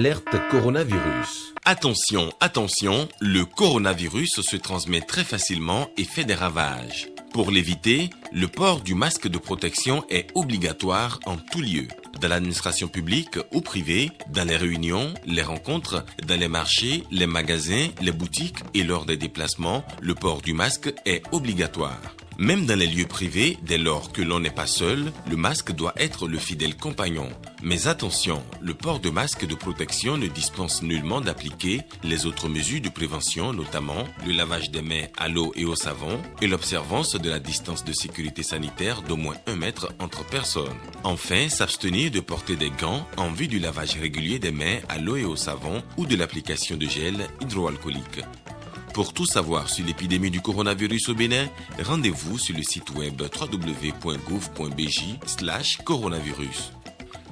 Alerte coronavirus. Attention, attention, le coronavirus se transmet très facilement et fait des ravages. Pour l'éviter, le port du masque de protection est obligatoire en tout lieu. Dans l'administration publique ou privée, dans les réunions, les rencontres, dans les marchés, les magasins, les boutiques et lors des déplacements, le port du masque est obligatoire. Même dans les lieux privés, dès lors que l'on n'est pas seul, le masque doit être le fidèle compagnon. Mais attention, le port de masque de protection ne dispense nullement d'appliquer les autres mesures de prévention, notamment le lavage des mains à l'eau et au savon et l'observance de la distance de sécurité sanitaire d'au moins 1 mètre entre personnes. Enfin, s'abstenir de porter des gants en vue du lavage régulier des mains à l'eau et au savon ou de l'application de gel hydroalcoolique. Pour tout savoir sur l'épidémie du coronavirus au Bénin, rendez-vous sur le site web www.gouv.bj/coronavirus.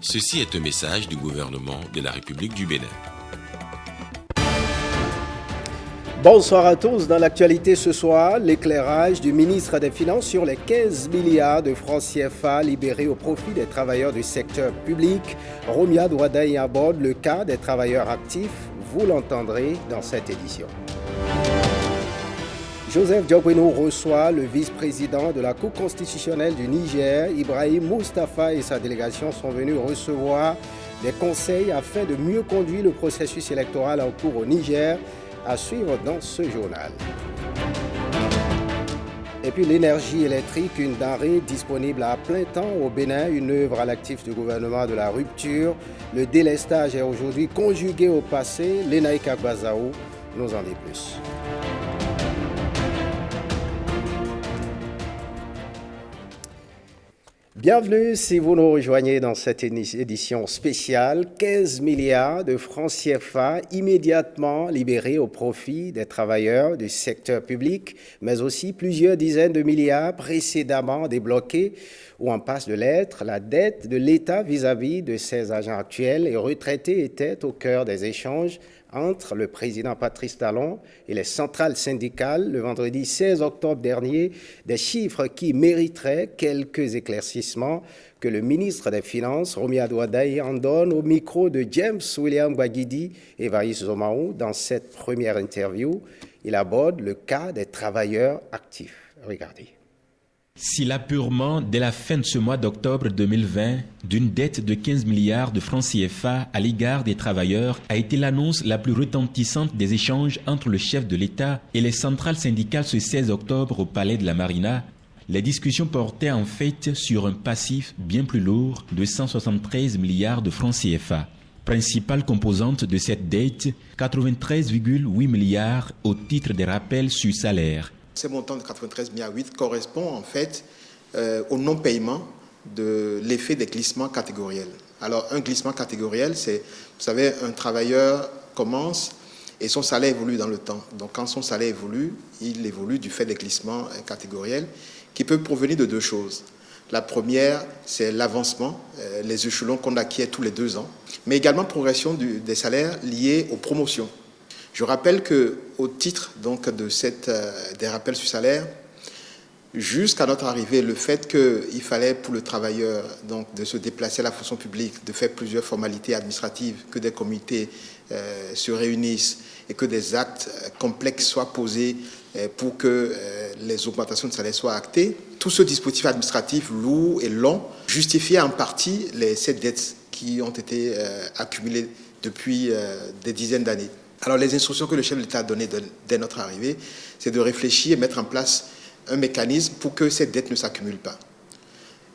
Ceci est un message du gouvernement de la République du Bénin. Bonsoir à tous. Dans l'actualité ce soir, l'éclairage du ministre des Finances sur les 15 milliards de francs CFA libérés au profit des travailleurs du secteur public. Romia Douadaï aborde le cas des travailleurs actifs. Vous l'entendrez dans cette édition. Joseph Diogweno reçoit le vice-président de la Cour constitutionnelle du Niger. Ibrahim Moustapha et sa délégation sont venus recevoir des conseils afin de mieux conduire le processus électoral en cours au Niger, à suivre dans ce journal. Et puis l'énergie électrique, une denrée disponible à plein temps au Bénin, une œuvre à l'actif du gouvernement de la rupture. Le délestage est aujourd'hui conjugué au passé. Lenaïka Gbazaou nous en dit plus. Bienvenue si vous nous rejoignez dans cette édition spéciale. 15 milliards de francs CFA immédiatement libérés au profit des travailleurs du secteur public, mais aussi plusieurs dizaines de milliards précédemment débloqués ou en passe de l'être. La dette de l'État vis-à-vis de ses agents actuels et retraités était au cœur des échanges entre le président Patrice Talon et les centrales syndicales le vendredi 16 octobre dernier, des chiffres qui mériteraient quelques éclaircissements que le ministre des Finances, Romia Douadaï, en donne au micro de James William Gwagidi et Vaïs Zomaou. Dans cette première interview, il aborde le cas des travailleurs actifs. Regardez. Si l'apurement dès la fin de ce mois d'octobre 2020 d'une dette de 15 milliards de francs CFA à l'égard des travailleurs a été l'annonce la plus retentissante des échanges entre le chef de l'État et les centrales syndicales ce 16 octobre au Palais de la Marina, les discussions portaient en fait sur un passif bien plus lourd de 173 milliards de francs CFA. Principale composante de cette dette, 93,8 milliards au titre des rappels sur salaire. Ce montant de 93,8 milliards correspond en fait au non-paiement de l'effet des glissements catégoriels. Alors un glissement catégoriel, c'est, vous savez, un travailleur commence et son salaire évolue dans le temps. Donc quand son salaire évolue, il évolue du fait des glissements catégoriels qui peuvent provenir de deux choses. La première, c'est l'avancement, les échelons qu'on acquiert tous les 2 ans, mais également progression des salaires liés aux promotions. Je rappelle qu'au titre donc, des rappels sur salaire, jusqu'à notre arrivée, le fait qu'il fallait pour le travailleur donc, de se déplacer à la fonction publique, de faire plusieurs formalités administratives, que des comités se réunissent et que des actes complexes soient posés pour que les augmentations de salaire soient actées, tout ce dispositif administratif lourd et long justifiait en partie ces dettes qui ont été accumulées depuis des dizaines d'années. Alors les instructions que le chef de l'État a données dès notre arrivée, c'est de réfléchir et mettre en place un mécanisme pour que ces dettes ne s'accumulent pas.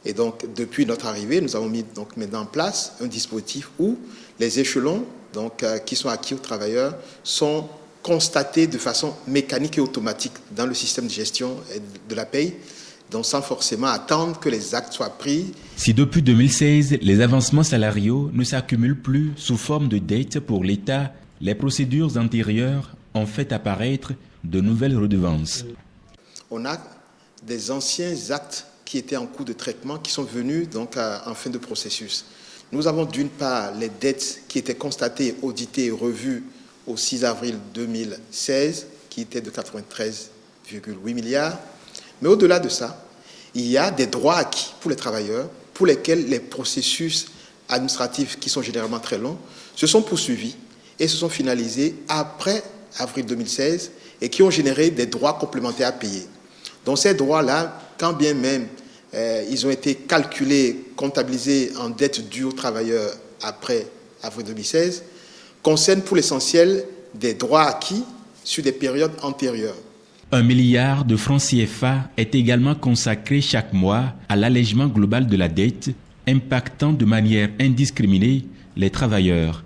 Et donc depuis notre arrivée, nous avons mis donc maintenant en place un dispositif où les échelons donc, qui sont acquis aux travailleurs sont constatés de façon mécanique et automatique dans le système de gestion de la paye, donc sans forcément attendre que les actes soient pris. Si depuis 2016, les avancements salariaux ne s'accumulent plus sous forme de dettes pour l'État, les procédures antérieures ont fait apparaître de nouvelles redevances. On a des anciens actes qui étaient en cours de traitement qui sont venus donc en fin de processus. Nous avons d'une part les dettes qui étaient constatées, auditées et revues au 6 avril 2016, qui étaient de 93,8 milliards. Mais au-delà de ça, il y a des droits acquis pour les travailleurs, pour lesquels les processus administratifs, qui sont généralement très longs, se sont poursuivis et se sont finalisés après avril 2016 et qui ont généré des droits complémentaires à payer. Donc ces droits-là, quand bien même ils ont été calculés, comptabilisés en dette due aux travailleurs après avril 2016, concernent pour l'essentiel des droits acquis sur des périodes antérieures. 1 milliard de francs CFA est également consacré chaque mois à l'allègement global de la dette, impactant de manière indiscriminée les travailleurs.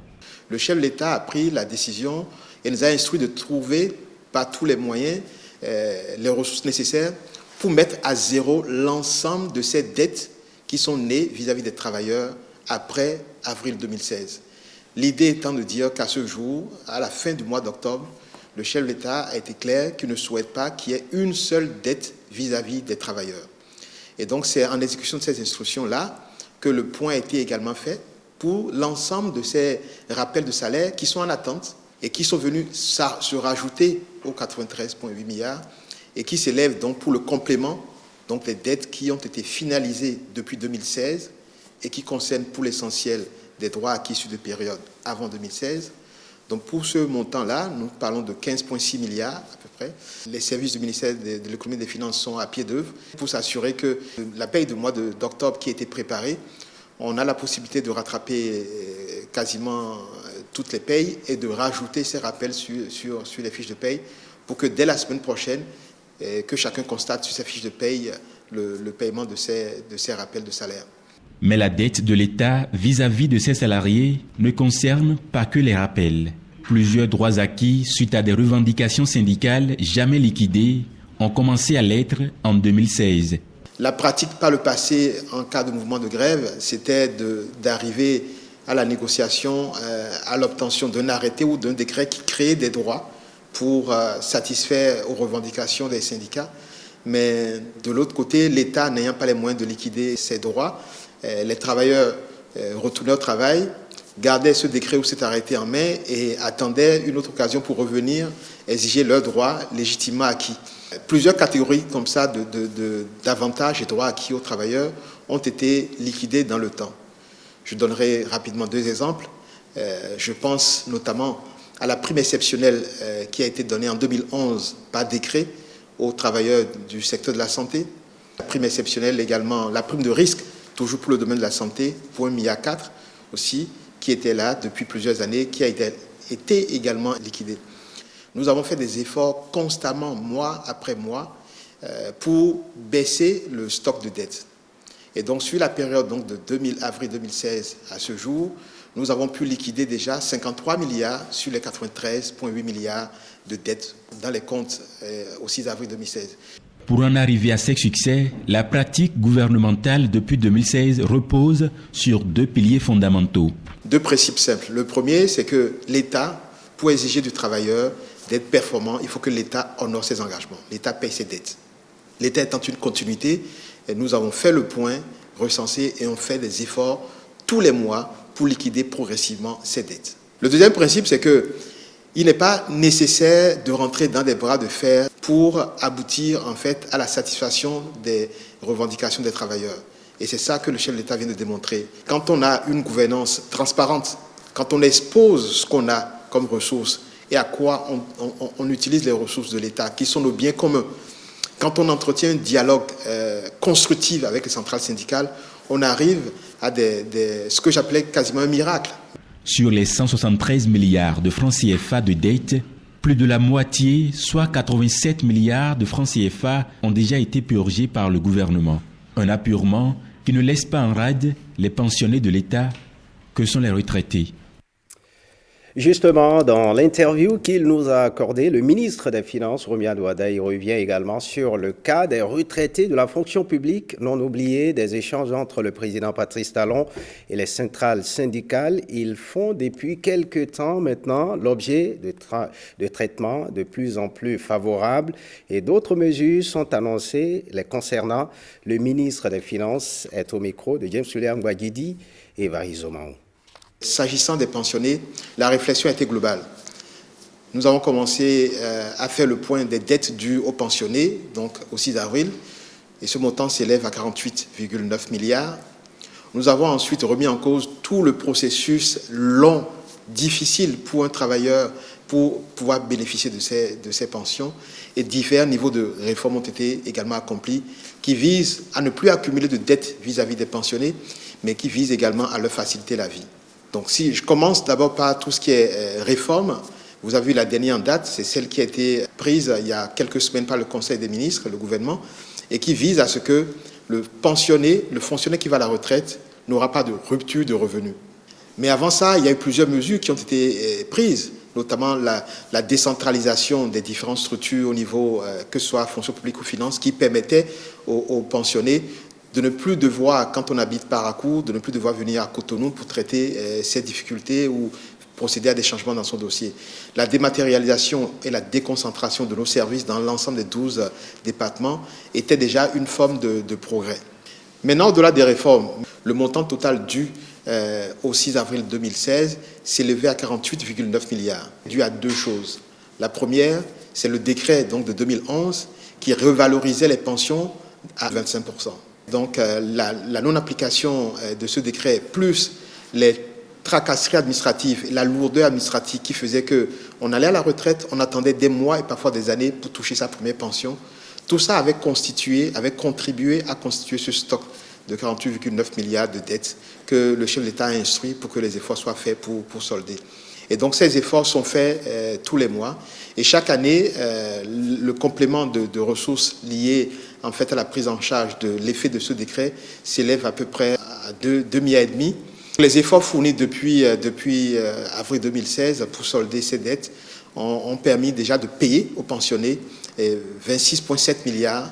Le chef de l'État a pris la décision et nous a instruit de trouver par tous les moyens les ressources nécessaires pour mettre à zéro l'ensemble de ces dettes qui sont nées vis-à-vis des travailleurs après avril 2016. L'idée étant de dire qu'à ce jour, à la fin du mois d'octobre, le chef de l'État a été clair qu'il ne souhaite pas qu'il y ait une seule dette vis-à-vis des travailleurs. Et donc c'est en exécution de ces instructions-là que le point a été également fait pour l'ensemble de ces rappels de salaire qui sont en attente et qui sont venus se rajouter aux 93,8 milliards et qui s'élèvent donc pour le complément, donc les dettes qui ont été finalisées depuis 2016 et qui concernent pour l'essentiel des droits acquis sur des périodes avant 2016. Donc pour ce montant-là, nous parlons de 15,6 milliards à peu près. Les services du ministère de l'économie et des finances sont à pied d'œuvre pour s'assurer que la paye du mois d'octobre qui a été préparée, on a la possibilité de rattraper quasiment toutes les payes et de rajouter ces rappels sur les fiches de paye pour que dès la semaine prochaine, que chacun constate sur ses fiches de paye le paiement de ces rappels de salaire. Mais la dette de l'État vis-à-vis de ses salariés ne concerne pas que les rappels. Plusieurs droits acquis suite à des revendications syndicales jamais liquidées ont commencé à l'être en 2016. La pratique par le passé, en cas de mouvement de grève, c'était d'arriver à la négociation, à l'obtention d'un arrêté ou d'un décret qui créait des droits pour satisfaire aux revendications des syndicats. Mais de l'autre côté, l'État n'ayant pas les moyens de liquider ces droits, les travailleurs retournaient au travail, gardaient ce décret ou cet arrêté en main et attendaient une autre occasion pour revenir exiger leurs droits légitimement acquis. Plusieurs catégories comme ça d'avantages et droits acquis aux travailleurs ont été liquidés dans le temps. Je donnerai rapidement 2 exemples. Je pense notamment à la prime exceptionnelle qui a été donnée en 2011 par décret aux travailleurs du secteur de la santé. La prime exceptionnelle également, la prime de risque, toujours pour le domaine de la santé, pour 1,4 milliard aussi, qui était là depuis plusieurs années, qui a été également liquidée. Nous avons fait des efforts constamment, mois après mois, pour baisser le stock de dettes. Et donc, sur la période donc, de avril 2016 à ce jour, nous avons pu liquider déjà 53 milliards sur les 93,8 milliards de dettes dans les comptes au 6 avril 2016. Pour en arriver à ces succès, la pratique gouvernementale depuis 2016 repose sur 2 piliers fondamentaux. 2 principes simples. Le premier, c'est que l'État, pour exiger du travailleur d'être performant, il faut que l'État honore ses engagements. L'État paye ses dettes. L'État étant une continuité, et nous avons fait le point, recensé et on fait des efforts tous les mois pour liquider progressivement ces dettes. Le deuxième principe, c'est qu'il n'est pas nécessaire de rentrer dans des bras de fer pour aboutir en fait à la satisfaction des revendications des travailleurs. Et c'est ça que le chef de l'État vient de démontrer. Quand on a une gouvernance transparente, quand on expose ce qu'on a comme ressources et à quoi on utilise les ressources de l'État, qui sont nos biens communs, quand on entretient un dialogue constructif avec les centrales syndicales, on arrive à ce que j'appelais quasiment un miracle. Sur les 173 milliards de francs CFA de dette, plus de la moitié, soit 87 milliards de francs CFA, ont déjà été purgés par le gouvernement. Un apurement qui ne laisse pas en rade les pensionnés de l'État, que sont les retraités. Justement, dans l'interview qu'il nous a accordée, le ministre des Finances, Romy Alouada, y revient également sur le cas des retraités de la fonction publique, non oubliés des échanges entre le président Patrice Talon et les centrales syndicales. Ils font depuis quelque temps maintenant l'objet de traitements de plus en plus favorables et d'autres mesures sont annoncées les concernant. Le ministre des Finances est au micro de James William Guagidi et Varizomao. S'agissant des pensionnés, la réflexion a été globale. Nous avons commencé à faire le point des dettes dues aux pensionnés, donc au 6 avril, et ce montant s'élève à 48,9 milliards. Nous avons ensuite remis en cause tout le processus long difficile pour un travailleur pour pouvoir bénéficier de ces pensions. Et divers niveaux de réformes ont été également accomplis qui visent à ne plus accumuler de dettes vis-à-vis des pensionnés, mais qui visent également à leur faciliter la vie. Donc si je commence d'abord par tout ce qui est réforme, vous avez vu la dernière en date, c'est celle qui a été prise il y a quelques semaines par le Conseil des ministres, le gouvernement, et qui vise à ce que le pensionné, le fonctionnaire qui va à la retraite, n'aura pas de rupture de revenus. Mais avant ça, il y a eu plusieurs mesures qui ont été prises, notamment la décentralisation des différentes structures au niveau, que ce soit fonction publique ou finance, qui permettait aux pensionnés de ne plus devoir, quand on habite Parakou, de ne plus devoir venir à Cotonou pour traiter ces difficultés ou procéder à des changements dans son dossier. La dématérialisation et la déconcentration de nos services dans l'ensemble des 12 départements était déjà une forme de progrès. Maintenant, au-delà des réformes, le montant total dû au 6 avril 2016 s'est élevé à 48,9 milliards, dû à deux choses. La première, c'est le décret donc, de 2011 qui revalorisait les pensions à 25%. Donc la non-application de ce décret, plus les tracasseries administratives et la lourdeur administrative qui faisait qu'on allait à la retraite, on attendait des mois et parfois des années pour toucher sa première pension, tout ça avait contribué à constituer ce stock de 48,9 milliards de dettes que le chef de l'État a instruit pour que les efforts soient faits pour solder. Et donc ces efforts sont faits tous les mois. Et chaque année, le complément de ressources liées en fait à la prise en charge de l'effet de ce décret s'élève à peu près à 2,5 milliards. Les efforts fournis depuis avril 2016 pour solder ces dettes ont permis déjà de payer aux pensionnés 26,7 milliards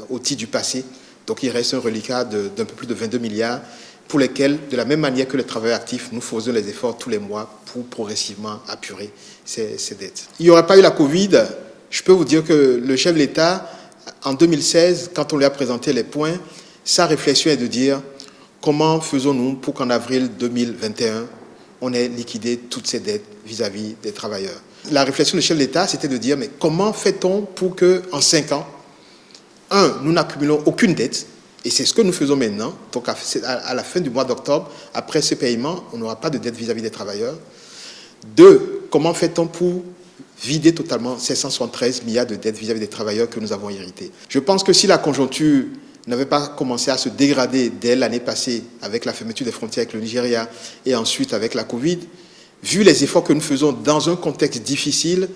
au titre du passé. Donc il reste un reliquat d'un peu plus de 22 milliards pour lesquels, de la même manière que les travailleurs actifs, nous faisons les efforts tous les mois pour progressivement apurer ces dettes. Il n'y aurait pas eu la Covid, je peux vous dire que le chef de l'État, en 2016, quand on lui a présenté les points, sa réflexion est de dire comment faisons-nous pour qu'en avril 2021, on ait liquidé toutes ces dettes vis-à-vis des travailleurs. La réflexion du chef de l'État, c'était de dire mais comment fait-on pour qu'en 5 ans, nous n'accumulons aucune dette, et c'est ce que nous faisons maintenant. Donc à la fin du mois d'octobre, après ce paiement, on n'aura pas de dette vis-à-vis des travailleurs. 2, comment fait-on pour vider totalement ces 173 milliards de dettes vis-à-vis des travailleurs que nous avons hérités? Je pense que si la conjoncture n'avait pas commencé à se dégrader dès l'année passée avec la fermeture des frontières avec le Nigeria et ensuite avec la Covid, vu les efforts que nous faisons dans un contexte difficile,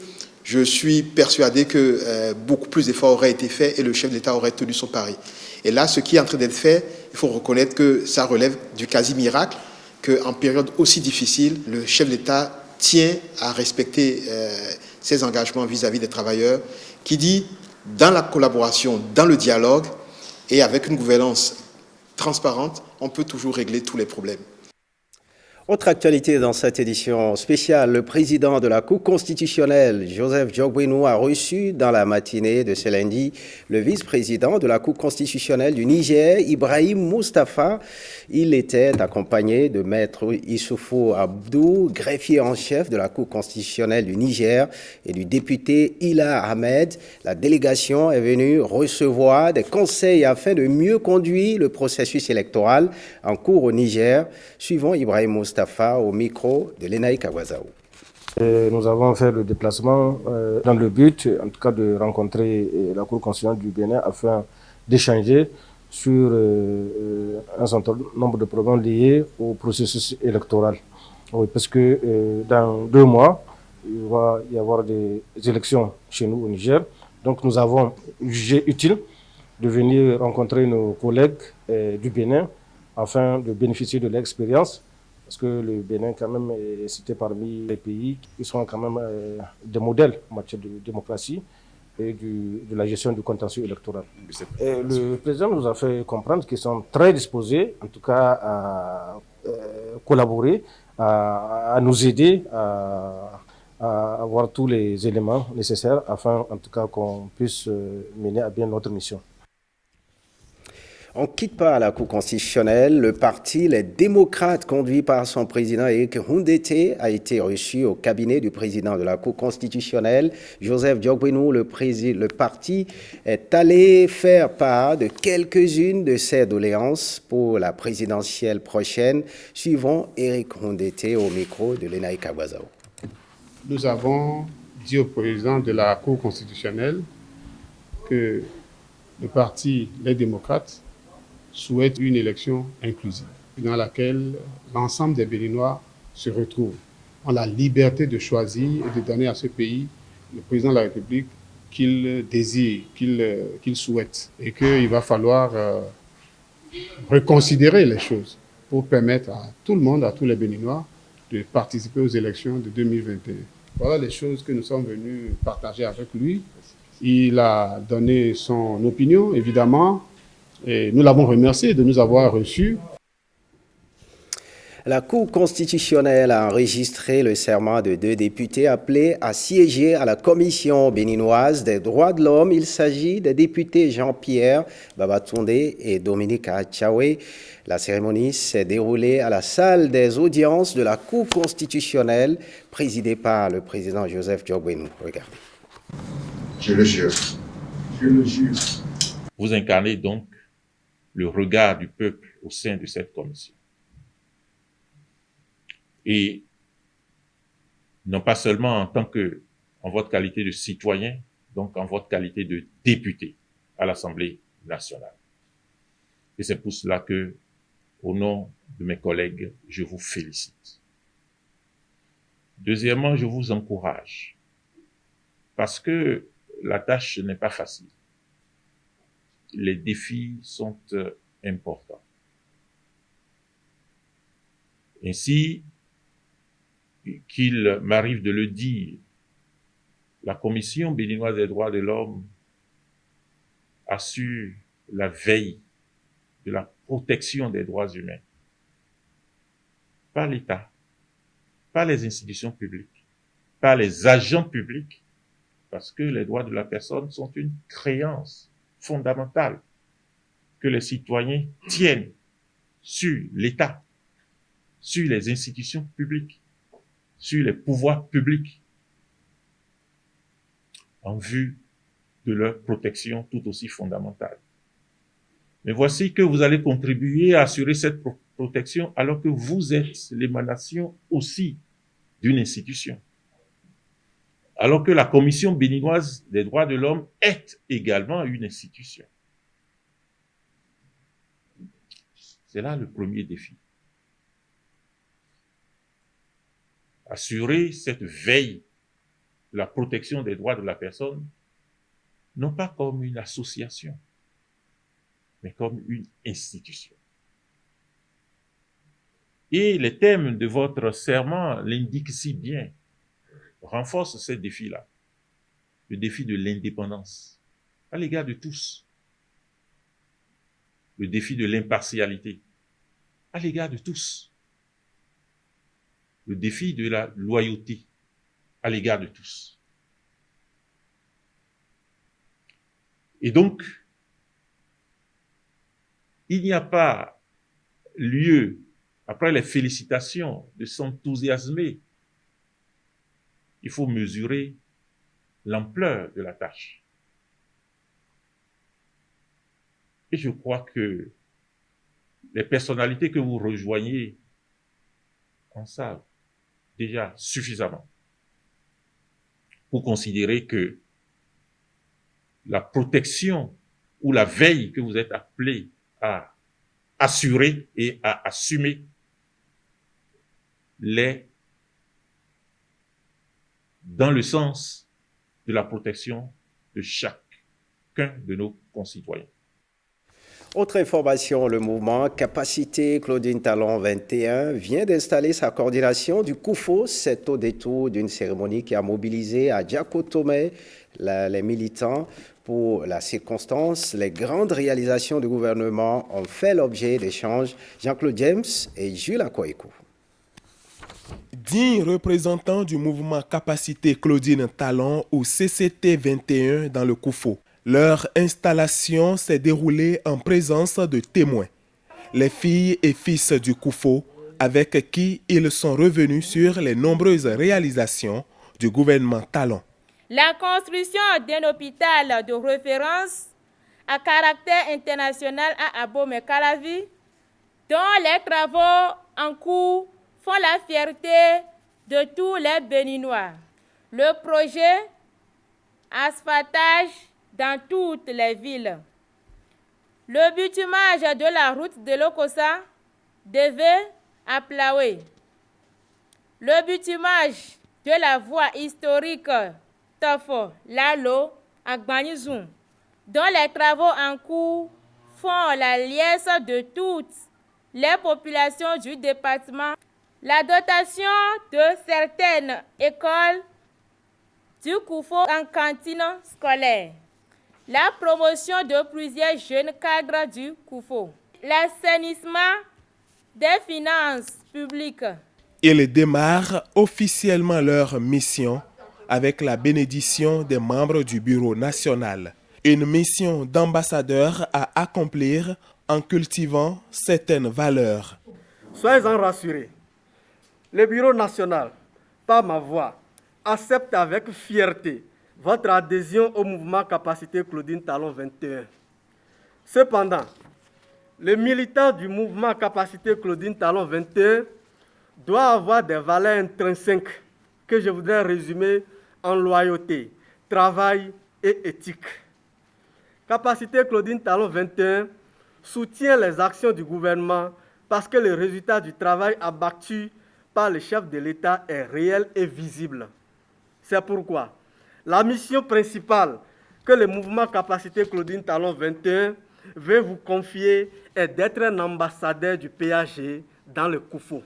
je suis persuadé que beaucoup plus d'efforts auraient été faits et le chef de l'État aurait tenu son pari. Et là, ce qui est en train d'être fait, il faut reconnaître que ça relève du quasi-miracle, qu'en période aussi difficile, le chef de l'État tient à respecter ses engagements vis-à-vis des travailleurs, qui dit, dans la collaboration, dans le dialogue et avec une gouvernance transparente, on peut toujours régler tous les problèmes. Autre actualité dans cette édition spéciale, le président de la Cour constitutionnelle, Joseph Diogbenou, a reçu dans la matinée de ce lundi le vice-président de la Cour constitutionnelle du Niger, Ibrahim Moustapha. Il était accompagné de Maître Issoufou Abdou, greffier en chef de la Cour constitutionnelle du Niger, et du député Ila Ahmed. La délégation est venue recevoir des conseils afin de mieux conduire le processus électoral en cours au Niger. Suivons Ibrahim Moustapha au micro de Lenaï Kawazao. Nous avons fait le déplacement dans le but, en tout cas, de rencontrer la Cour constitutionnelle du Bénin afin d'échanger sur un certain nombre de problèmes liés au processus électoral. Oui, parce que dans 2 mois, il va y avoir des élections chez nous au Niger. Donc nous avons jugé utile de venir rencontrer nos collègues du Bénin afin de bénéficier de l'expérience. Parce que le Bénin, quand même, est cité parmi les pays qui sont quand même des modèles en matière de démocratie et de la gestion du contentieux électoral. Et le président nous a fait comprendre qu'ils sont très disposés, en tout cas, à collaborer, à nous aider, à avoir tous les éléments nécessaires afin, en tout cas, qu'on puisse mener à bien notre mission. On ne quitte pas la Cour constitutionnelle. Le parti Les Démocrates, conduit par son président Eric Hundete, a été reçu au cabinet du président de la Cour constitutionnelle, Joseph Diogbenou. Le parti est allé faire part de quelques-unes de ses doléances pour la présidentielle prochaine. Suivons Eric Hundete au micro de Lenaï Kabazao. Nous avons dit au président de la Cour constitutionnelle que le parti Les Démocrates souhaite une élection inclusive dans laquelle l'ensemble des Béninois se retrouvent, ont la liberté de choisir et de donner à ce pays le président de la République qu'il désire, qu'il souhaite. Et qu'il va falloir reconsidérer les choses pour permettre à tout le monde, à tous les Béninois, de participer aux élections de 2021. Voilà les choses que nous sommes venus partager avec lui. Il a donné son opinion, évidemment, et nous l'avons remercié de nous avoir reçus. La Cour constitutionnelle a enregistré le serment de 2 députés appelés à siéger à la Commission béninoise des droits de l'homme. Il s'agit des députés Jean-Pierre Babatunde et Dominique Achawe. La cérémonie s'est déroulée à la salle des audiences de la Cour constitutionnelle, présidée par le président Joseph Diogbenou. Regardez. Je le jure. Je le jure. Vous incarnez donc le regard du peuple au sein de cette commission. Et non pas seulement en votre qualité de citoyen, donc en votre qualité de député à l'Assemblée nationale. Et c'est pour cela que, au nom de mes collègues, je vous félicite. Deuxièmement, je vous encourage, parce que la tâche n'est pas facile. Les défis sont importants. Ainsi qu'il m'arrive de le dire, la Commission béninoise des droits de l'homme assure la veille de la protection des droits humains par l'État, par les institutions publiques, par les agents publics, parce que les droits de la personne sont une créance fondamentale que les citoyens tiennent sur l'État, sur les institutions publiques, sur les pouvoirs publics, en vue de leur protection tout aussi fondamentale. Mais voici que vous allez contribuer à assurer cette protection alors que vous êtes l'émanation aussi d'une institution. Alors que la Commission béninoise des droits de l'homme est également une institution. C'est là le premier défi. Assurer cette veille de la protection des droits de la personne, non pas comme une association, mais comme une institution. Et les thèmes de votre serment l'indiquent si bien, renforcent ce défi-là, le défi de l'indépendance, à l'égard de tous, le défi de l'impartialité, à l'égard de tous, le défi de la loyauté, à l'égard de tous. Et donc, il n'y a pas lieu, après les félicitations, de s'enthousiasmer. Il faut mesurer l'ampleur de la tâche. Et je crois que les personnalités que vous rejoignez en savent déjà suffisamment pour considérer que la protection ou la veille que vous êtes appelés à assurer et à assumer l'est dans le sens de la protection de chacun de nos concitoyens. Autre information, le mouvement Capacité Claudine Talon 21 vient d'installer sa coordination du COUFO. C'est au détour d'une cérémonie qui a mobilisé à Diakotomé les militants. Pour la circonstance, les grandes réalisations du gouvernement ont fait l'objet d'échanges. Jean-Claude James et Jules Akoikou. Digne représentant du mouvement Capacité Claudine Talon ou CCT 21 dans le COUFO. Leur installation s'est déroulée en présence de témoins, les filles et fils du Koufo, avec qui ils sont revenus sur les nombreuses réalisations du gouvernement Talon. La construction d'un hôpital de référence à caractère international à Abomey-Calavi, dont les travaux en cours font la fierté de tous les Béninois. Le projet asphaltage dans toutes les villes. Le bitumage de la route de Lokossa devait à Plaoué. Le bitumage de la voie historique Tofo Lalo à Gbanizoum, dont les travaux en cours font la liesse de toutes les populations du département. La dotation de certaines écoles du Koufo en cantine scolaire. La promotion de plusieurs jeunes cadres du Koufo. L'assainissement des finances publiques. Ils démarrent officiellement leur mission avec la bénédiction des membres du Bureau national. Une mission d'ambassadeur à accomplir en cultivant certaines valeurs. Soyez-en rassurés, le Bureau national, par ma voix, accepte avec fierté votre adhésion au mouvement Capacité Claudine Talon 21. Cependant, les militants du mouvement Capacité Claudine Talon 21 doivent avoir des valeurs intrinsèques que je voudrais résumer en loyauté, travail et éthique. Capacité Claudine Talon 21 soutient les actions du gouvernement parce que le résultat du travail abattu par le chef de l'État est réel et visible. C'est pourquoi la mission principale que le mouvement Capacité Claudine Talon 21 veut vous confier est d'être un ambassadeur du PAG dans le Koufo.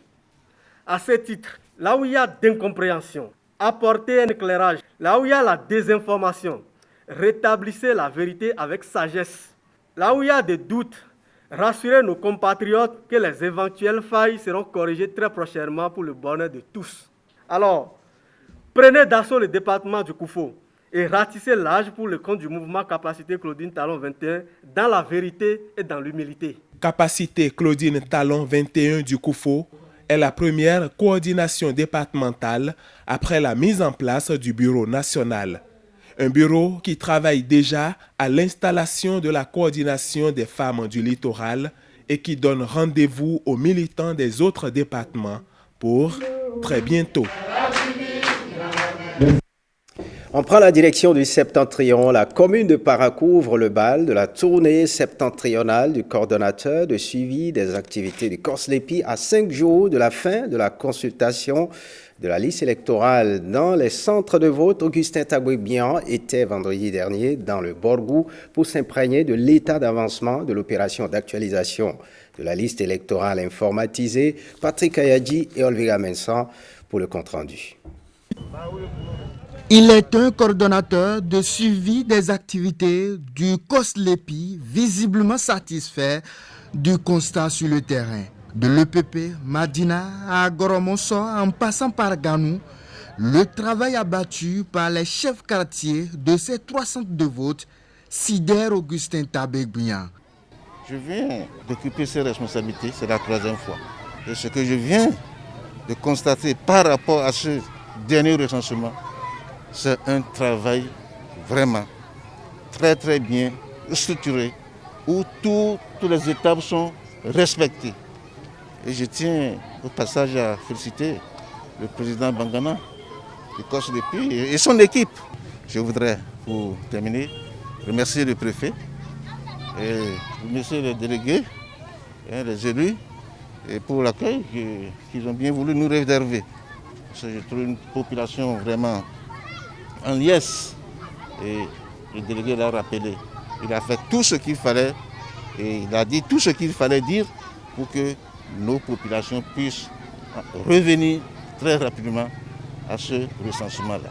À ce titre, là où il y a d'incompréhension, apportez un éclairage. Là où il y a la désinformation, rétablissez la vérité avec sagesse. Là où il y a des doutes, rassurez nos compatriotes que les éventuelles failles seront corrigées très prochainement pour le bonheur de tous. Alors, prenez d'assaut le département du Koufo et ratissez l'âge pour le compte du mouvement Capacité Claudine Talon 21 dans la vérité et dans l'humilité. Capacité Claudine Talon 21 du Koufo est la première coordination départementale après la mise en place du Bureau national. Un bureau qui travaille déjà à l'installation de la coordination des femmes du littoral et qui donne rendez-vous aux militants des autres départements pour très bientôt. On prend la direction du Septentrion. La commune de Parakou ouvre le bal de la tournée septentrionale du coordonnateur de suivi des activités du COSLEPI à 5 jours de la fin de la consultation de la liste électorale dans les centres de vote. Augustin Tagboué-Bian était vendredi dernier dans le Borgou pour s'imprégner de l'état d'avancement de l'opération d'actualisation de la liste électorale informatisée. Patrick Ayadji et Olvega Mensan pour le compte-rendu. Il est un coordonnateur de suivi des activités du COSLEPI visiblement satisfait du constat sur le terrain. De l'EPP, Madina à Goromoso en passant par Ganou, le travail abattu par les chefs quartiers de ces 3 centres de vote sidère Augustin Tagboué-Bian. Je viens d'occuper ces responsabilités, c'est la 3e fois. Et ce que je viens de constater par rapport à ce dernier recensement, c'est un travail vraiment très bien structuré où toutes les étapes sont respectées. Et je tiens au passage à féliciter le président Bangana du COSLEPI et son équipe. Je voudrais, pour terminer, remercier le préfet et remercier les délégués, les élus, et pour l'accueil qu'ils ont bien voulu nous réserver. Parce que je trouve une population vraiment en liesse. Et le délégué l'a rappelé. Il a fait tout ce qu'il fallait et il a dit tout ce qu'il fallait dire pour que nos populations puissent revenir très rapidement à ce recensement-là.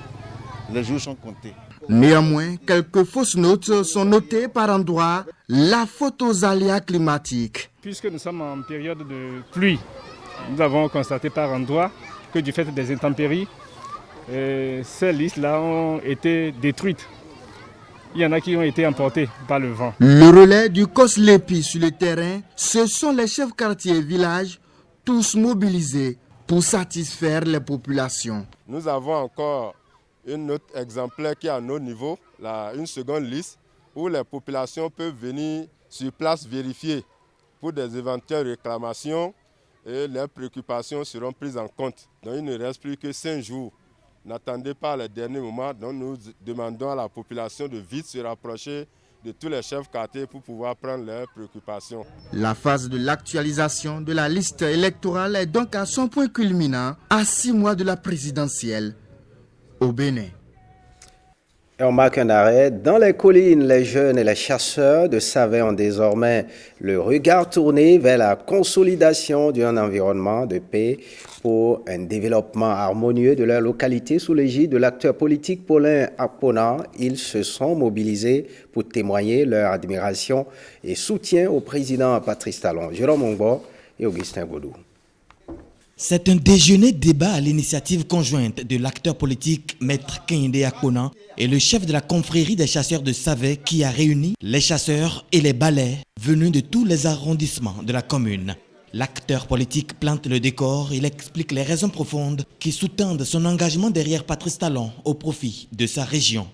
Les jours sont comptés. Néanmoins, quelques fausses notes sont notées par endroits, la faute aux aléas climatiques. Puisque nous sommes en période de pluie, nous avons constaté par endroits que du fait des intempéries, ces listes-là ont été détruites. il y en a qui ont été emportés par le vent. Le relais du COSLEPI sur le terrain, ce sont les chefs quartiers et villages, tous mobilisés pour satisfaire les populations. Nous avons encore une autre exemplaire qui est à nos niveaux, une seconde liste, où les populations peuvent venir sur place vérifier pour des éventuelles réclamations et leurs préoccupations seront prises en compte. Donc il ne reste plus que 5 jours. N'attendez pas le dernier moment, donc nous demandons à la population de vite se rapprocher de tous les chefs quartiers pour pouvoir prendre leurs préoccupations. La phase de l'actualisation de la liste électorale est donc à son point culminant à 6 mois de la présidentielle au Bénin. Et on marque un arrêt. Dans les collines, les jeunes et les chasseurs de Savè ont désormais le regard tourné vers la consolidation d'un environnement de paix pour un développement harmonieux de leur localité sous l'égide de l'acteur politique Paulin Akpona. Ils se sont mobilisés pour témoigner leur admiration et soutien au président Patrice Talon, Jérôme Ongbo et Augustin Godou. C'est un déjeuner-débat à l'initiative conjointe de l'acteur politique Maître Kehinde Akpona et le chef de la confrérie des chasseurs de Savè qui a réuni les chasseurs et les balais venus de tous les arrondissements de la commune. L'acteur politique plante le décor, il explique les raisons profondes qui sous-tendent son engagement derrière Patrice Talon au profit de sa région.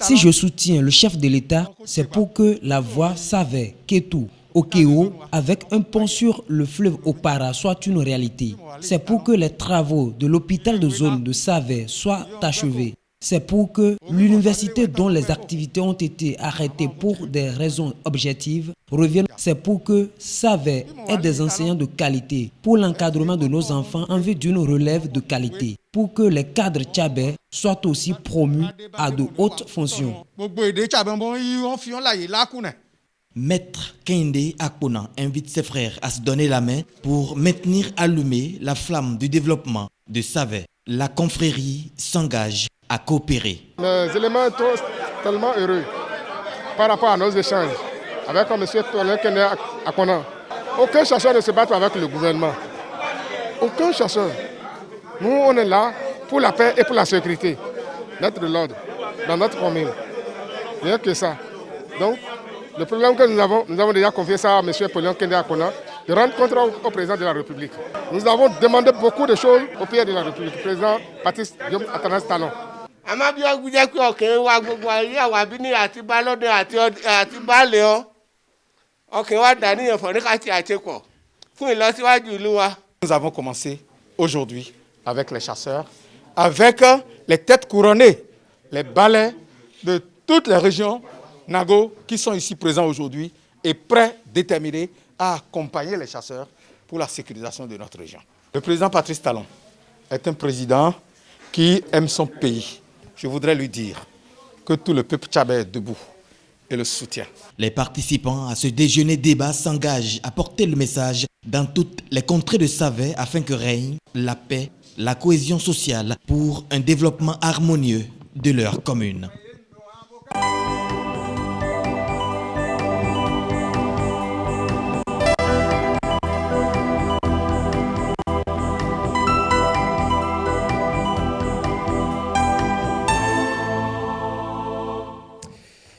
Si je soutiens le chef de l'État, c'est pour que la voie Savè, Kétou, Okeo, avec un pont sur le fleuve Opara, soit une réalité. C'est pour que les travaux de l'hôpital de zone de Savè soient achevés. C'est pour que l'université dont les activités ont été arrêtées pour des raisons objectives revienne. C'est pour que Savè ait des enseignants de qualité, pour l'encadrement de nos enfants en vue d'une relève de qualité, pour que les cadres tchabais soient aussi promus à de hautes fonctions. Maître Kehinde Akpona invite ses frères à se donner la main pour maintenir allumée la flamme du développement de Savè. La confrérie s'engage à coopérer. Les éléments sont tellement heureux par rapport à nos échanges avec M. Paulin Kehinde Akpona. Aucun chasseur ne se bat avec le gouvernement. Aucun chasseur. Nous, on est là pour la paix et pour la sécurité, mettre de l'ordre dans notre commune. Rien que ça. Donc, le problème que nous avons déjà confié ça à M. Paulin Kehinde Akpona, de rendre compte au président de la République. Nous avons demandé beaucoup de choses au pays de la République, le président Patrice Talon. Nous avons commencé aujourd'hui avec les chasseurs, avec les têtes couronnées, les balais de toutes les régions Nago qui sont ici présents aujourd'hui et prêts, déterminés à accompagner les chasseurs pour la sécurisation de notre région. Le président Patrice Talon est un président qui aime son pays. Je voudrais lui dire que tout le peuple tchabais est debout et le soutient. Les participants à ce déjeuner-débat s'engagent à porter le message dans toutes les contrées de Savè afin que règne la paix, la cohésion sociale pour un développement harmonieux de leur commune.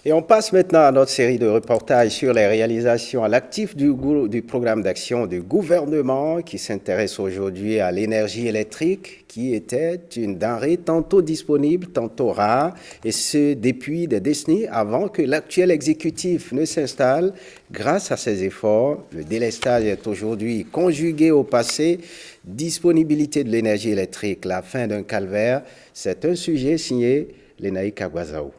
Et on passe maintenant à notre série de reportages sur les réalisations à l'actif du programme d'action du gouvernement qui s'intéresse aujourd'hui à l'énergie électrique qui était une denrée tantôt disponible, tantôt rare, et ce depuis des décennies avant que l'actuel exécutif ne s'installe. Grâce à ces efforts, le délestage est aujourd'hui conjugué au passé. Disponibilité de l'énergie électrique, la fin d'un calvaire, c'est un sujet signé Lenaï Kagwazaou.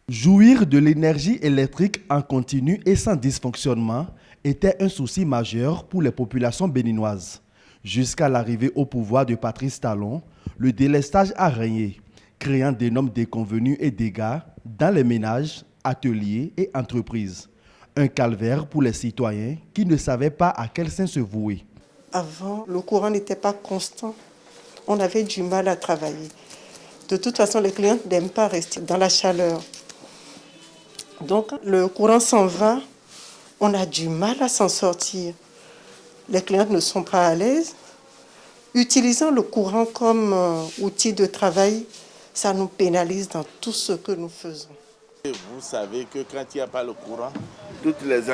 Jouir de l'énergie électrique en continu et sans dysfonctionnement était un souci majeur pour les populations béninoises. Jusqu'à l'arrivée au pouvoir de Patrice Talon, le délestage a régné, créant d'énormes déconvenues et dégâts dans les ménages, ateliers et entreprises. Un calvaire pour les citoyens qui ne savaient pas à quel saint se vouer. Avant, le courant n'était pas constant. On avait du mal à travailler. De toute façon, les clients n'aiment pas rester dans la chaleur. Donc, le courant s'en va. on a du mal à s'en sortir. Les clients ne sont pas à l'aise. Utilisant le courant comme outil de travail, ça nous pénalise dans tout ce que nous faisons. Vous savez que quand il n'y a pas le courant, toutes les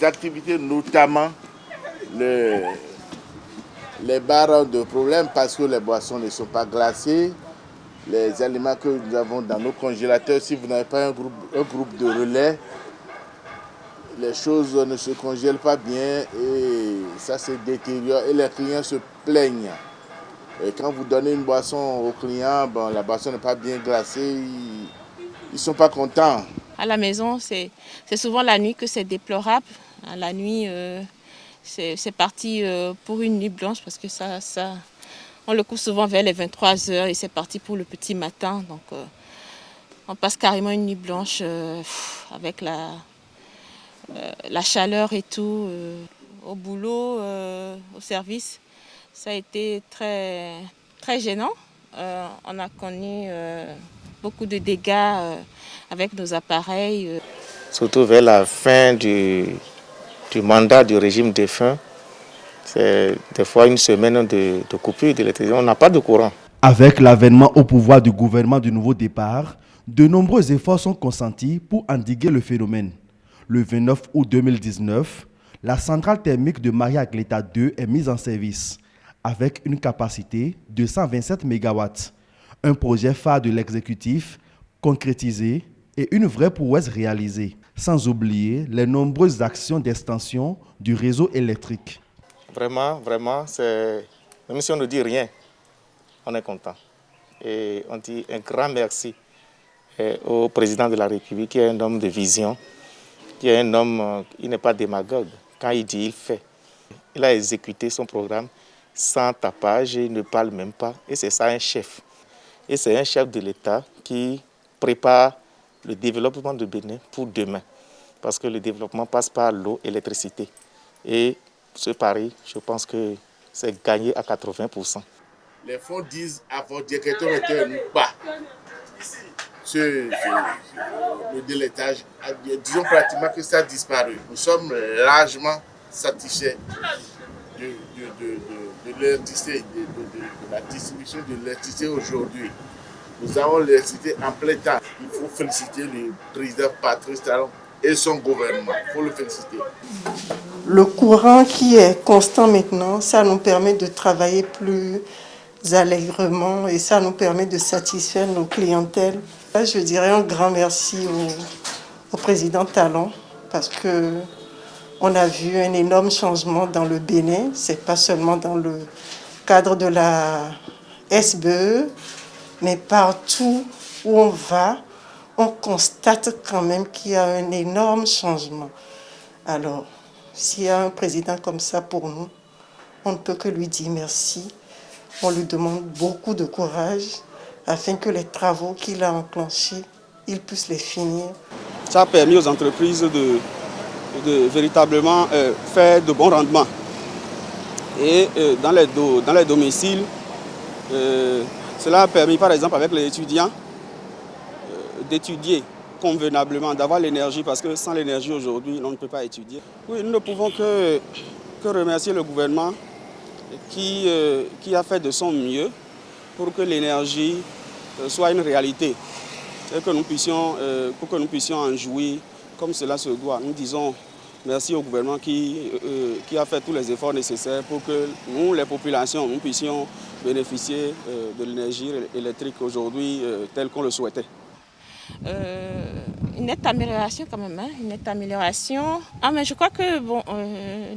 activités, notamment les bars ont de problèmes parce que les boissons ne sont pas glacées. Les aliments que nous avons dans nos congélateurs, si vous n'avez pas un groupe de relais, les choses ne se congèlent pas bien et ça se détériore et les clients se plaignent. Et quand vous donnez une boisson aux clients, la boisson n'est pas bien glacée, ils ne sont pas contents. À la maison, c'est souvent la nuit que c'est déplorable. La nuit, c'est parti pour une nuit blanche parce que on le coupe souvent vers les 23h et c'est parti pour le petit matin. Donc on passe carrément une nuit blanche avec la chaleur et tout. Au boulot, au service, ça a été très, très gênant. On a connu beaucoup de dégâts avec nos appareils. Surtout vers la fin du mandat du régime défunt, c'est des fois une semaine de coupure d'électricité. On n'a pas de courant. Avec l'avènement au pouvoir du gouvernement du nouveau départ, de nombreux efforts sont consentis pour endiguer le phénomène. Le 29 août 2019, la centrale thermique de Maria Agleta 2 est mise en service avec une capacité de 127 MW. Un projet phare de l'exécutif concrétisé et une vraie prouesse réalisée, sans oublier les nombreuses actions d'extension du réseau électrique. Vraiment, même si on ne dit rien, on est content. Et on dit un grand merci au président de la République, qui est un homme de vision, qui est un homme qui n'est pas démagogue. Quand il dit, il fait. Il a exécuté son programme sans tapage, il ne parle même pas. Et c'est ça un chef. Et c'est un chef de l'État qui prépare le développement du Bénin pour demain. Parce que le développement passe par l'eau et l'électricité. Et ce pari, je pense que c'est gagné à 80%. Les fonds disent à votre directeur était bas. Le délettage, disons pratiquement que ça a disparu. Nous sommes largement satisfaits de l'électricité, de la distribution de l'électricité aujourd'hui. Nous avons l'électricité en plein temps. Il faut féliciter le président Patrice Talon et son gouvernement. Il faut le féliciter. Le courant qui est constant maintenant, ça nous permet de travailler plus allègrement et ça nous permet de satisfaire nos clientèles. Je dirais un grand merci au président Talon parce qu'on a vu un énorme changement dans le Bénin. Ce n'est pas seulement dans le cadre de la SBE, mais partout où on va, on constate quand même qu'il y a un énorme changement. Alors, s'il y a un président comme ça pour nous, on ne peut que lui dire merci. On lui demande beaucoup de courage afin que les travaux qu'il a enclenchés, il puisse les finir. Ça a permis aux entreprises de véritablement faire de bons rendements. Et dans les domiciles, cela a permis par exemple avec les étudiants d'étudier convenablement, d'avoir l'énergie, parce que sans l'énergie aujourd'hui, on ne peut pas étudier. Oui, nous ne pouvons que remercier le gouvernement qui a fait de son mieux pour que l'énergie soit une réalité. C'est que nous puissions, pour que nous puissions en jouir comme cela se doit. Nous disons merci au gouvernement qui a fait tous les efforts nécessaires pour que nous, les populations, nous puissions bénéficier de l'énergie électrique aujourd'hui telle qu'on le souhaitait. Une nette amélioration quand même, hein, une nette amélioration. Mais je crois que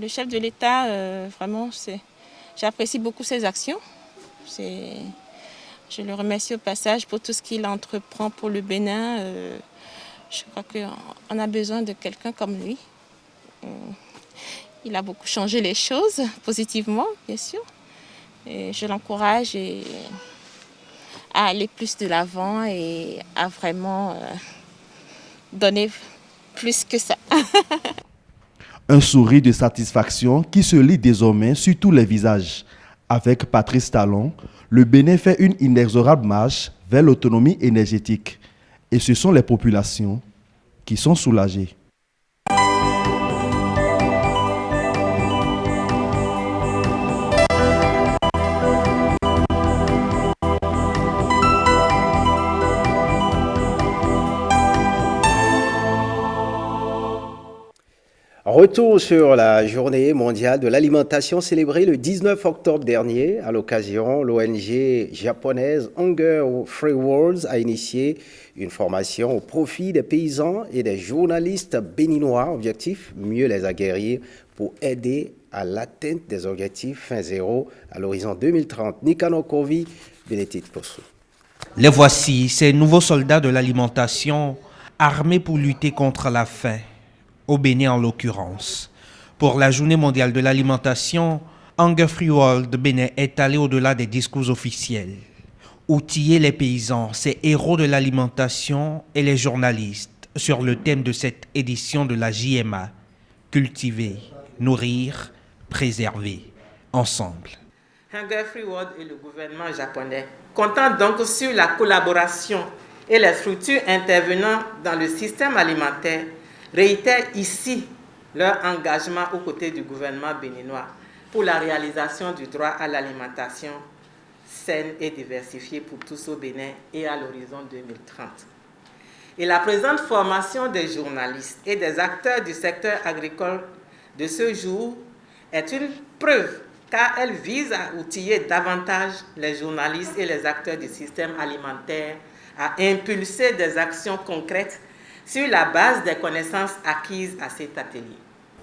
le chef de l'État, vraiment, j'apprécie beaucoup ses actions. Je le remercie au passage pour tout ce qu'il entreprend pour le Bénin. Je crois qu'on a besoin de quelqu'un comme lui. Il a beaucoup changé les choses, positivement, bien sûr. Et je l'encourage à aller plus de l'avant et à vraiment donner plus que ça. Un sourire de satisfaction qui se lit désormais sur tous les visages. Avec Patrice Talon, le Bénin fait une inexorable marche vers l'autonomie énergétique. Et ce sont les populations qui sont soulagées. Retour sur la journée mondiale de l'alimentation célébrée le 19 octobre dernier. À l'occasion, l'ONG japonaise Hunger Free World a initié une formation au profit des paysans et des journalistes béninois. Objectif, mieux les aguerrir pour aider à l'atteinte des objectifs fin zéro à l'horizon 2030. Nicanor Kovi, Bénédicte Possou. Les voici, ces nouveaux soldats de l'alimentation armés pour lutter contre la faim, au Bénin en l'occurrence. Pour la journée mondiale de l'alimentation, Hunger Free World Bénin est allé au-delà des discours officiels. Outiller les paysans, ces héros de l'alimentation et les journalistes sur le thème de cette édition de la JMA, cultiver, nourrir, préserver, ensemble. Hunger Free World et le gouvernement japonais, comptant donc sur la collaboration et les structures intervenant dans le système alimentaire, réitèrent ici leur engagement aux côtés du gouvernement béninois pour la réalisation du droit à l'alimentation saine et diversifiée pour tous au Bénin et à l'horizon 2030. Et la présente formation des journalistes et des acteurs du secteur agricole de ce jour est une preuve car elle vise à outiller davantage les journalistes et les acteurs du système alimentaire à impulser des actions concrètes sur la base des connaissances acquises à cet atelier.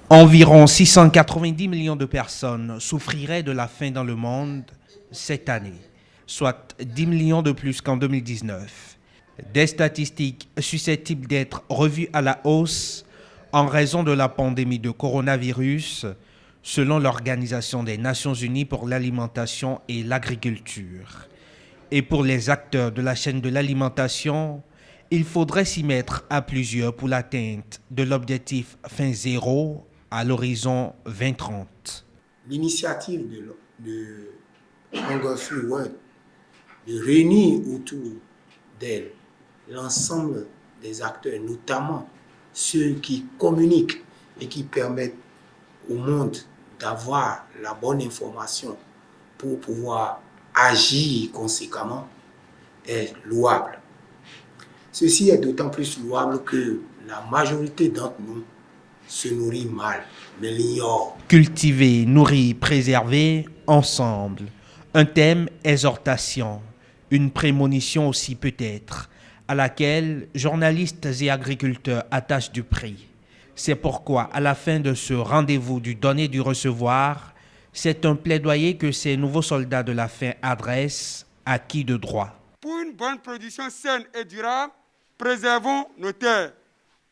Environ 690 millions de personnes souffriraient de la faim dans le monde cette année, soit 10 millions de plus qu'en 2019. Des statistiques susceptibles d'être revues à la hausse en raison de la pandémie de coronavirus, selon l'Organisation des Nations Unies pour l'alimentation et l'agriculture. Et pour les acteurs de la chaîne de l'alimentation, il faudrait s'y mettre à plusieurs pour l'atteinte de l'objectif fin zéro à l'horizon 2030. L'initiative de Hunger Free World de réunir autour d'elle l'ensemble des acteurs, notamment ceux qui communiquent et qui permettent au monde d'avoir la bonne information pour pouvoir agir conséquemment, est louable. Ceci est d'autant plus louable que la majorité d'entre nous se nourrit mal, mais l'ignore. Cultiver, nourrir, préserver, ensemble. Un thème, exhortation, une prémonition aussi peut-être, à laquelle journalistes et agriculteurs attachent du prix. C'est pourquoi, à la fin de ce rendez-vous du donner du recevoir, c'est un plaidoyer que ces nouveaux soldats de la faim adressent à qui de droit. Pour une bonne production saine et durable, préservons nos terres.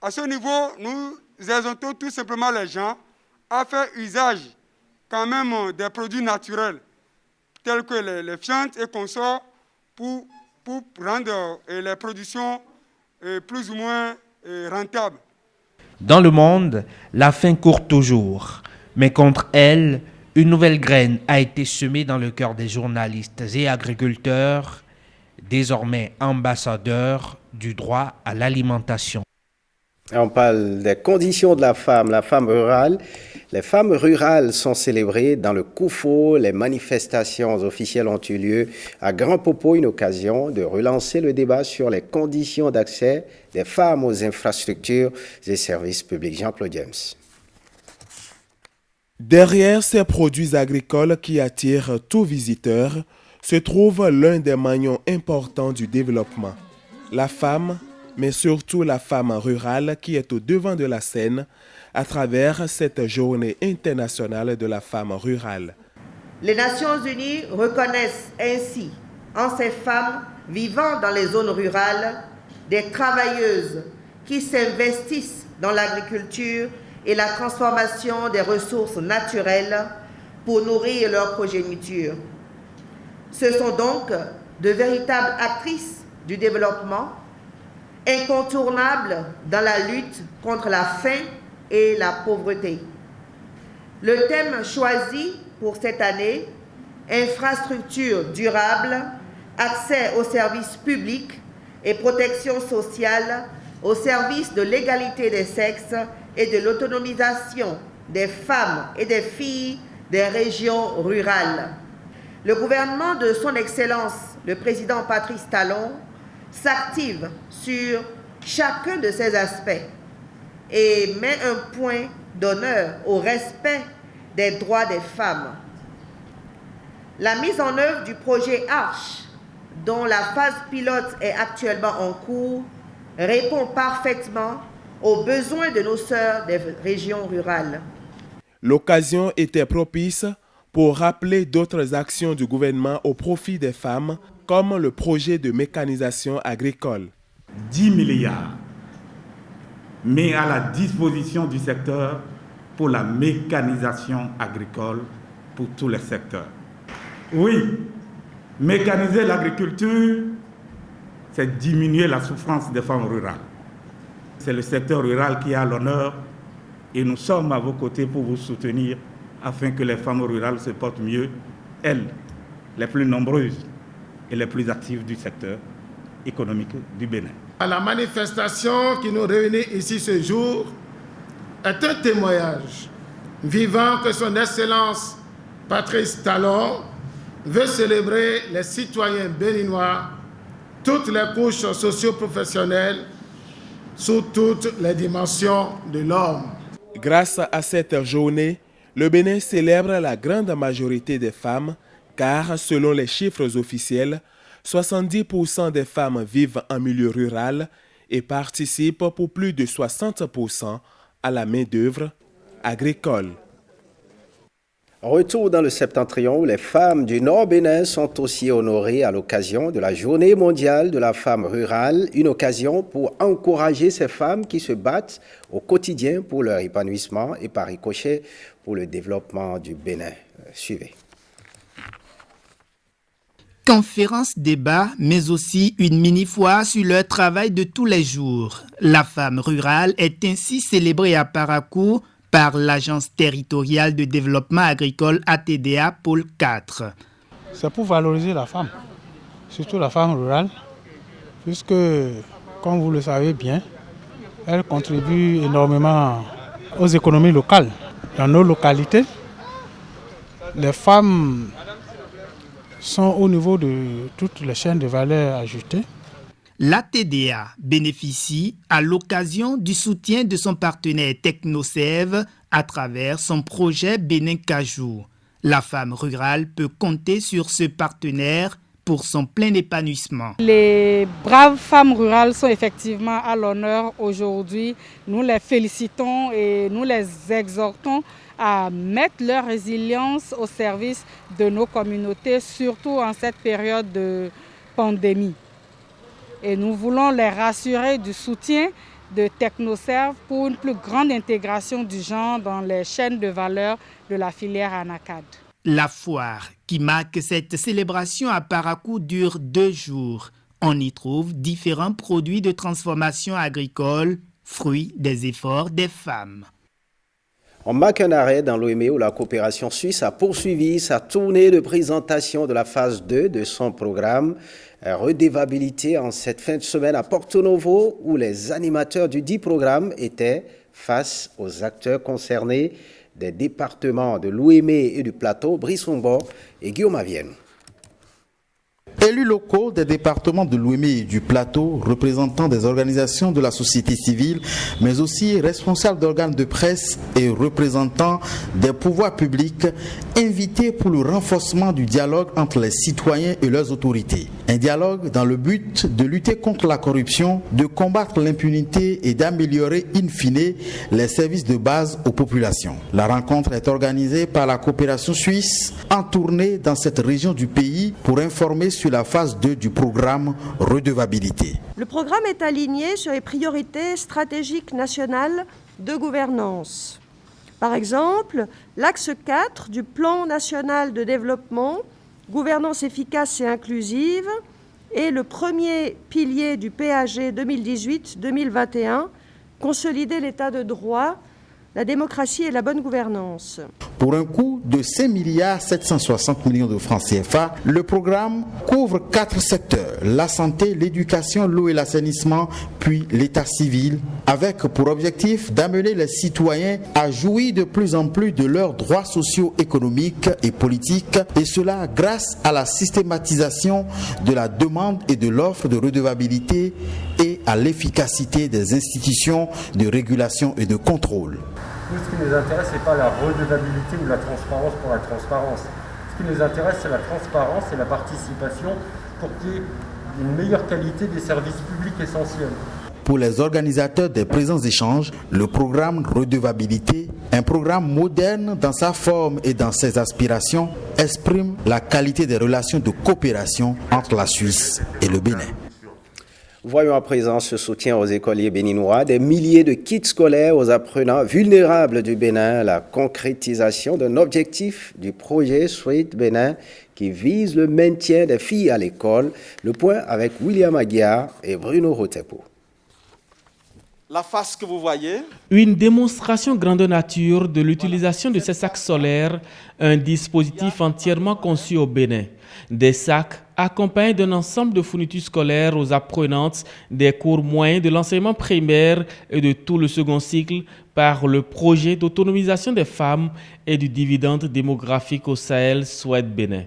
À ce niveau, nous exhortons tout simplement les gens à faire usage quand même des produits naturels, tels que les fientes et consorts, pour rendre les productions plus ou moins rentables. Dans le monde, la faim court toujours, mais contre elle, une nouvelle graine a été semée dans le cœur des journalistes et agriculteurs, désormais ambassadeurs du droit à l'alimentation. On parle des conditions de la femme rurale. Les femmes rurales sont célébrées dans le Koufo. Les manifestations officielles ont eu lieu à Grand Popo, une occasion de relancer le débat sur les conditions d'accès des femmes aux infrastructures et services publics. Jean-Claude James. Derrière ces produits agricoles qui attirent tout visiteur, se trouve l'un des maillons importants du développement. La femme, mais surtout la femme rurale qui est au devant de la scène à travers cette journée internationale de la femme rurale. Les Nations Unies reconnaissent ainsi en ces femmes vivant dans les zones rurales des travailleuses qui s'investissent dans l'agriculture et la transformation des ressources naturelles pour nourrir leur progéniture. Ce sont donc de véritables actrices du développement, incontournables dans la lutte contre la faim et la pauvreté. Le thème choisi pour cette année, infrastructures durables, accès aux services publics et protection sociale au service de l'égalité des sexes et de l'autonomisation des femmes et des filles des régions rurales. Le gouvernement de son Excellence, le président Patrice Talon, s'active sur chacun de ces aspects et met un point d'honneur au respect des droits des femmes. La mise en œuvre du projet Arche, dont la phase pilote est actuellement en cours, répond parfaitement aux besoins de nos sœurs des régions rurales. L'occasion était propice pour rappeler d'autres actions du gouvernement au profit des femmes, comme le projet de mécanisation agricole. 10 milliards mis à la disposition du secteur pour la mécanisation agricole pour tous les secteurs. Oui, mécaniser l'agriculture, c'est diminuer la souffrance des femmes rurales. C'est le secteur rural qui a l'honneur et nous sommes à vos côtés pour vous soutenir afin que les femmes rurales se portent mieux, elles, les plus nombreuses et les plus actives du secteur économique du Bénin. La manifestation qui nous réunit ici ce jour est un témoignage vivant que son Excellence Patrice Talon veut célébrer les citoyens béninois, toutes les couches socio-professionnelles, sous toutes les dimensions de l'homme. Grâce à cette journée, le Bénin célèbre la grande majorité des femmes, car selon les chiffres officiels, 70% des femmes vivent en milieu rural et participent pour plus de 60% à la main-d'œuvre agricole. Retour dans le septentrion où les femmes du Nord Bénin sont aussi honorées à l'occasion de la Journée mondiale de la femme rurale, une occasion pour encourager ces femmes qui se battent au quotidien pour leur épanouissement et par ricochet pour le développement du Bénin. Suivez. Conférences, débats, mais aussi une mini-foire sur leur travail de tous les jours. La femme rurale est ainsi célébrée à Parakou par l'Agence territoriale de développement agricole ATDA Pôle 4. C'est pour valoriser la femme, surtout la femme rurale, puisque, comme vous le savez bien, elle contribue énormément aux économies locales. Dans nos localités, les femmes sont au niveau de toutes les chaînes de valeur ajoutée. L'ATDA bénéficie à l'occasion du soutien de son partenaire TechnoServe à travers son projet Bénin Cajou. La femme rurale peut compter sur ce partenaire pour son plein épanouissement. Les braves femmes rurales sont effectivement à l'honneur aujourd'hui. Nous les félicitons et nous les exhortons à mettre leur résilience au service de nos communautés, surtout en cette période de pandémie. Et nous voulons les rassurer du soutien de TechnoServe pour une plus grande intégration du genre dans les chaînes de valeur de la filière ANACAD. La foire qui marque cette célébration à Parakou dure 2 jours. On y trouve différents produits de transformation agricole, fruits des efforts des femmes. On marque un arrêt dans l'OME où la coopération suisse a poursuivi sa tournée de présentation de la phase 2 de son programme Redevabilité en cette fin de semaine à Porto Novo où les animateurs du dit programme étaient face aux acteurs concernés des départements de l'OME et du plateau, Brissombo et Guillaume Avienne. Élus locaux des départements de l'Ouémé et du Plateau, représentants des organisations de la société civile, mais aussi responsables d'organes de presse et représentants des pouvoirs publics, invités pour le renforcement du dialogue entre les citoyens et leurs autorités. Un dialogue dans le but de lutter contre la corruption, de combattre l'impunité et d'améliorer in fine les services de base aux populations. La rencontre est organisée par la coopération suisse en tournée dans cette région du pays pour informer sur la phase 2 du programme Redevabilité. Le programme est aligné sur les priorités stratégiques nationales de gouvernance. Par exemple, l'axe 4 du plan national de développement, gouvernance efficace et inclusive, et le premier pilier du PAG 2018-2021, consolider l'état de droit, la démocratie et la bonne gouvernance. Pour un coût de 5,760 milliards de francs CFA, le programme couvre 4 secteurs, la santé, l'éducation, l'eau et l'assainissement, puis l'état civil, avec pour objectif d'amener les citoyens à jouir de plus en plus de leurs droits sociaux, économiques et politiques, et cela grâce à la systématisation de la demande et de l'offre de redevabilité et à l'efficacité des institutions de régulation et de contrôle. Nous, ce qui nous intéresse, ce n'est pas la redevabilité ou la transparence pour la transparence. Ce qui nous intéresse, c'est la transparence et la participation pour qu'il y ait une meilleure qualité des services publics essentiels. Pour les organisateurs des présents échanges, le programme Redevabilité, un programme moderne dans sa forme et dans ses aspirations, exprime la qualité des relations de coopération entre la Suisse et le Bénin. Voyons à présent ce soutien aux écoliers béninois, des milliers de kits scolaires aux apprenants vulnérables du Bénin, la concrétisation d'un objectif du projet Sweat Bénin qui vise le maintien des filles à l'école. Le point avec William Aguiar et Bruno Rotepo. La face que vous voyez. Une démonstration grandeur nature de l'utilisation de ces sacs solaires, un dispositif entièrement conçu au Bénin. Des sacs accompagnés d'un ensemble de fournitures scolaires aux apprenantes des cours moyens de l'enseignement primaire et de tout le second cycle par le projet d'autonomisation des femmes et du dividende démographique au Sahel Sweat Bénin.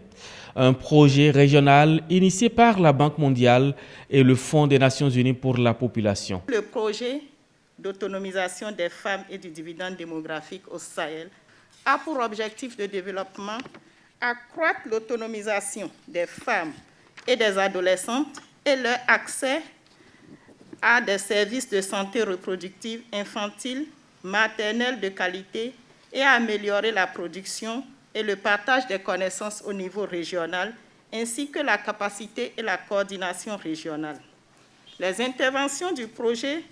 Un projet régional initié par la Banque mondiale et le Fonds des Nations unies pour la population. Le projet d'autonomisation des femmes et du dividende démographique au Sahel a pour objectif de développement accroître l'autonomisation des femmes et des adolescentes et leur accès à des services de santé reproductive infantile, maternelle de qualité et à améliorer la production et le partage des connaissances au niveau régional, ainsi que la capacité et la coordination régionale. Les interventions du projet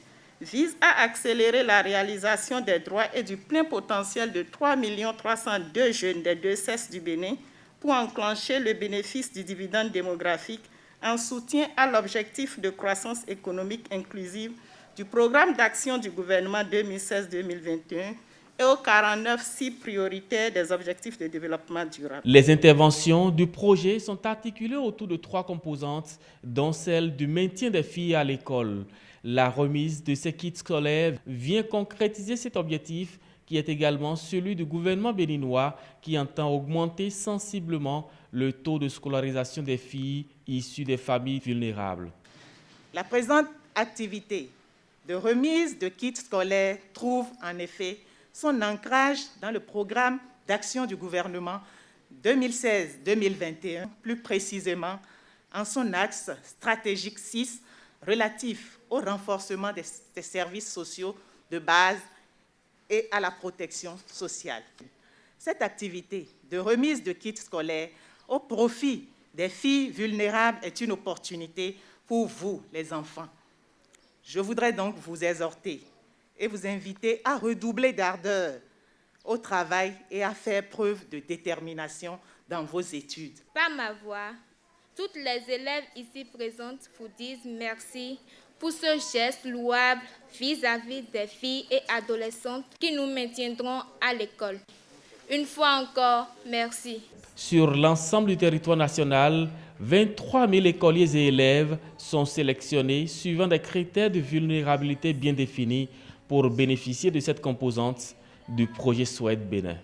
visent à accélérer la réalisation des droits et du plein potentiel de 3 302 jeunes des deux cesses du Bénin pour enclencher le bénéfice du dividende démographique en soutien à l'objectif de croissance économique inclusive du programme d'action du gouvernement 2016-2021 et aux 49 cibles prioritaires des objectifs de développement durable. Les interventions du projet sont articulées autour de 3 composantes, dont celle du maintien des filles à l'école. La remise de ces kits scolaires vient concrétiser cet objectif qui est également celui du gouvernement béninois qui entend augmenter sensiblement le taux de scolarisation des filles issues des familles vulnérables. La présente activité de remise de kits scolaires trouve en effet son ancrage dans le programme d'action du gouvernement 2016-2021, plus précisément en son axe stratégique 6 relatif au renforcement des services sociaux de base et à la protection sociale. Cette activité de remise de kits scolaires au profit des filles vulnérables est une opportunité pour vous, les enfants. Je voudrais donc vous exhorter et vous inviter à redoubler d'ardeur au travail et à faire preuve de détermination dans vos études. Par ma voix, toutes les élèves ici présentes vous disent merci pour ce geste louable vis-à-vis des filles et adolescentes qui nous maintiendront à l'école. Une fois encore, merci. Sur l'ensemble du territoire national, 23 000 écoliers et élèves sont sélectionnés suivant des critères de vulnérabilité bien définis pour bénéficier de cette composante du projet Sweat Bénin.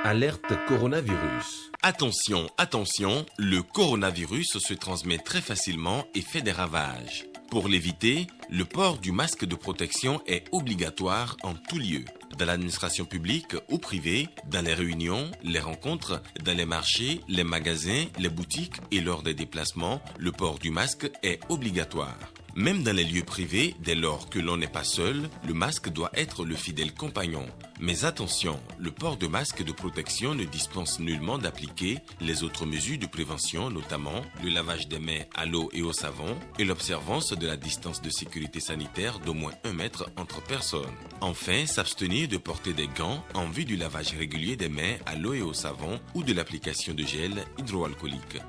Alerte coronavirus. Attention, attention, le coronavirus se transmet très facilement et fait des ravages. Pour l'éviter, le port du masque de protection est obligatoire en tout lieu. Dans l'administration publique ou privée, dans les réunions, les rencontres, dans les marchés, les magasins, les boutiques et lors des déplacements, le port du masque est obligatoire. Même dans les lieux privés, dès lors que l'on n'est pas seul, le masque doit être le fidèle compagnon. Mais attention, le port de masque de protection ne dispense nullement d'appliquer les autres mesures de prévention, notamment le lavage des mains à l'eau et au savon et l'observance de la distance de sécurité sanitaire d'au moins 1 mètre entre personnes. Enfin, s'abstenir de porter des gants en vue du lavage régulier des mains à l'eau et au savon ou de l'application de gel hydroalcoolique.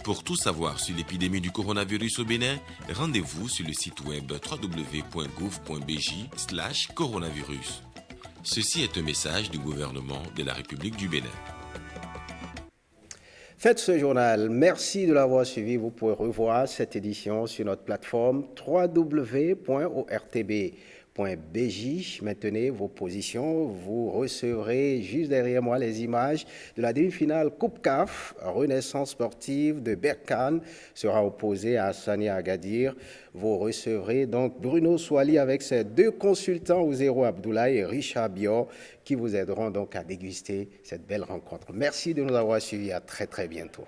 Pour tout savoir sur l'épidémie du coronavirus au Bénin, rendez-vous sur le site web www.gouv.bj/coronavirus. Ceci est un message du gouvernement de la République du Bénin. Faites ce journal. Merci de l'avoir suivi. Vous pouvez revoir cette édition sur notre plateforme www.ortb.org. Maintenez vos positions. Vous recevrez juste derrière moi les images de la demi-finale Coupe CAF. Renaissance sportive de Berkane sera opposée à Hassani Agadir. Vous recevrez donc Bruno Swali avec ses deux consultants, Ouzero Abdoulaye et Richard Bior, qui vous aideront donc à déguster cette belle rencontre. Merci de nous avoir suivis. À très bientôt.